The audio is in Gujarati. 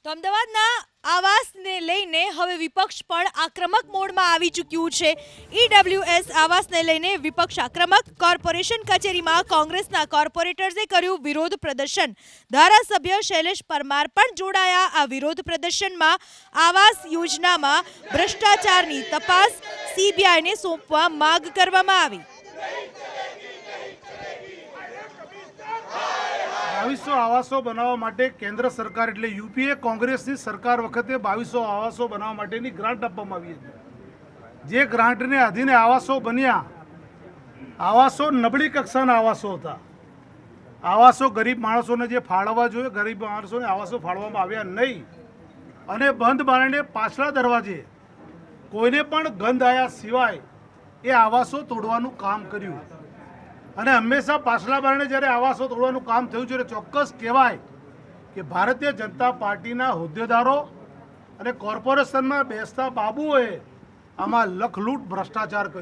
તો અમદાવાદના આવાસને લઈને હવે વિપક્ષ પણ આક્રમક મોડમાં આવી ચૂક્યું છે। ઈડબ્લ્યુએસ આવાસને લઈને વિપક્ષ આક્રમક। કોર્પોરેશન કચેરીમાં કોંગ્રેસના કોર્પોરેટર્સે કર્યું વિરોધ પ્રદર્શન। ધારાસભ્ય શૈલેષ પરમાર પણ જોડાયા આ વિરોધ પ્રદર્શનમાં। આવાસ યોજનામાં ભ્રષ્ટાચારની તપાસ સીબીઆઈને સોંપવા માંગ કરવામાં આવી। 2200 આવાસો બનાવવા માટે કેન્દ્ર સરકાર એટલે યુપીએ કોંગ્રેસની સરકાર વખતે 2200 આવાસો બનાવવા માટેની ગ્રાન્ટ આપવામાં આવી હતી। જે ગ્રાન્ટને આધીને આવાસો બન્યા। આવાસો નબળી કક્ષાના આવાસો હતા। આવાસો ગરીબ માણસોને જે ફાળવવા જોઈએ ગરીબ માણસોને આવાસો ફાળવવામાં આવ્યા નહીં અને બંધ બારણે પાછલા દરવાજે કોઈને પણ ગંધ આવ્યા સિવાય એ આવાસો તોડવાનું કામ કર્યું અને હંમેશા પાછલા બારણે જ્યારે આવાસો તોડવાનું કામ થયું છે ચોક્કસ કહેવાય કે ભારતીય જનતા પાર્ટીના હોદ્દેદારો અને કોર્પોરેશનમાં બેસતા બાબુઓએ આમાં લખલૂટ ભ્રષ્ટાચાર કર્યો।